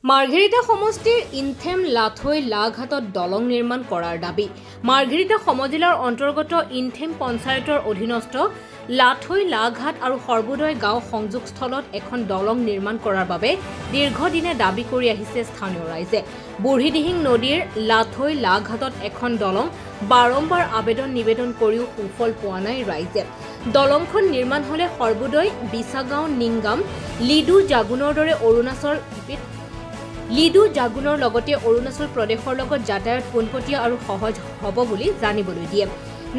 মাৰ্ঘেৰিটা সমষ্টিৰ ইনথেম লাথৈ লাঘাটত দলং নিৰ্মাণ কৰাৰ দাবী। মাৰ্ঘেৰিটা সমজিলাৰ অন্তৰ্গত ইনথেম পঞ্চায়তৰ অধীনস্থ লাথৈ লাঘাট আৰু সৰ্বোদয় গাঁও সংযোগস্থলত এখন দলং নিৰ্মাণ কৰাৰ বাবে দীৰ্ঘদিনে দাবী কৰি আহিছে স্থানীয় ৰাইজে। বুঢ়ীদিহিং নদীৰ লাথৈ লাঘাটত এখন দলং বাৰম্বাৰ আবেদন নিবেদন কৰিও সুফল পোৱা নাই ৰাইজে। দলংখন নিৰ্মাণ হলে সৰ্বোদয় বিছাগাঁও নিংগাম লিডু জাগুনৰ দৰে জাগুনৰ লগতে অৰুণাচল প্ৰদেশৰ লগত যাতায়াত পোনপটীয়া আৰু সহজ হ'ব বুলি জানিবলৈ দিয়ে।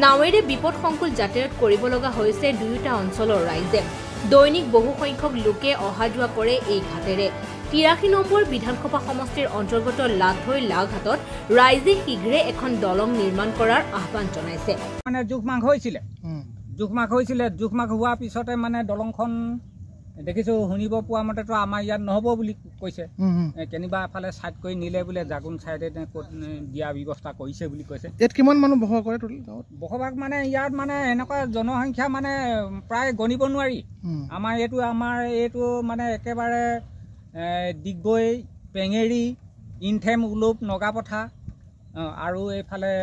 নাৱেৰে বিপদসংকুল যাতায়াত কৰিব লগা হৈছে দুয়োটা অঞ্চলৰ ৰাইজে। দৈনিক বহু সংখ্যক লোকে অহা যোৱা কৰে এই ঘাটেৰে। ৮৩ নম্বৰ বিধানসভা সমষ্টিৰ অন্তৰ্গত লাথৈ লাঘাটত ৰাইজে শীঘ্ৰে এখন দলং নিৰ্মাণ কৰাৰ আহ্বান জনাইছে। মানে জোখমাখ হোৱাৰ পিছতে মানে দলংখন দেখিছো শুনিব পোৱা মতেতো আমাৰ ইয়াত নহ'ব বুলি কৈছে। কেনিবা এফালে ছাইড কৰি নিলে বোলে জাগুন ছাইডে দিয়া ব্যৱস্থা কৰিছে বুলি কৈছে। ইয়াত কিমান মানুহ বসবাস কৰে? বসবাস মানে ইয়াত মানে এনেকুৱা জনসংখ্যা মানে প্ৰায় গণিব নোৱাৰি। আমাৰ এইটো মানে একেবাৰে ডিগবৈ, পেঙেৰি, ইনথেম, উলুপ, নগাপথা আৰু এইফালে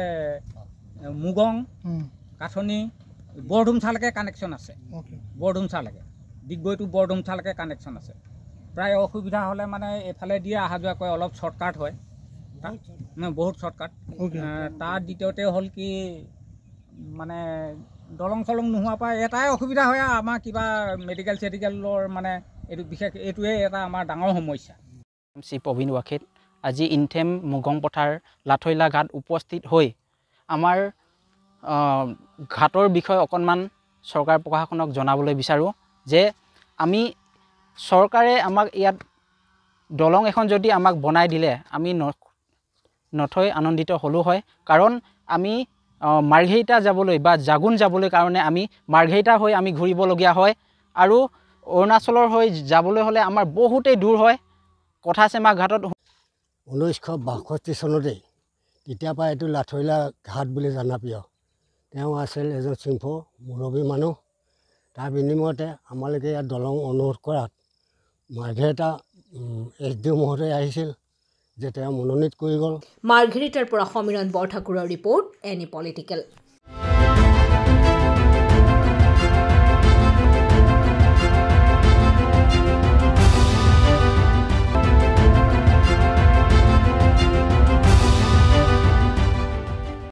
মুগং, কাঠনি, বৰডুমচালৈকে কানেকশ্যন আছে। বৰডুমচালৈকে ডিগবৈটো বৰডুমচালৈকে কানেকশ্যন আছে। প্ৰায় অসুবিধা হ'লে মানে এইফালে দিয়ে অহা যোৱা কৰে, অলপ শ্বৰ্টকাট হয়, বহুত শ্বৰ্টকাট। তাৰ দ্বিতীয়তে হ'ল কি মানে দলং চলং নোহোৱাৰ পৰা এটাই অসুবিধা হয়, আমাৰ কিবা মেডিকেলৰ মানে এইটোৱে এটা আমাৰ ডাঙৰ সমস্যা। শ্ৰী প্ৰবীণ ৱাখেত আজি ইনথেম মুগং পথাৰ লাথৈলা ঘাট উপস্থিত হৈ আমাৰ ঘাটৰ বিষয়ে অকণমান চৰকাৰ প্ৰশাসনক জনাবলৈ বিচাৰোঁ যে আমি চৰকাৰে আমাক ইয়াত দলং এখন যদি আমাক বনাই দিলে আমি নথৈ আনন্দিত হ'লোঁ হয়। কাৰণ আমি মাৰ্ঘেৰিটা যাবলৈ বা জাগুন যাবলৈ কাৰণে আমি মাৰ্ঘেৰিটা হৈ আমি ঘূৰিবলগীয়া হয় আৰু অৰুণাচলৰ হৈ যাবলৈ হ'লে আমাৰ বহুতেই দূৰ হয়। কথাচেমা ঘাটত 1962 চনতেই তেতিয়াৰ পৰা এইটো লাথৈলা ঘাট বুলি জনাপ্ৰিয়। তেওঁ আছিল এজন শৃংখ মুৰব্বী মানুহ। তাৰ বিনিময়তে আমালোকে ইয়াত দলং অনুৰোধ কৰাত মাৰ্ঘেৰিটা SDO মহোদয় আহিছিল যে তেওঁ মনোনীত কৰি গ'ল। মাৰ্ঘেৰিটাৰ পৰা সমীৰণ বৰঠাকুৰৰ ৰিপৰ্ট, এনি পলিটিকেল।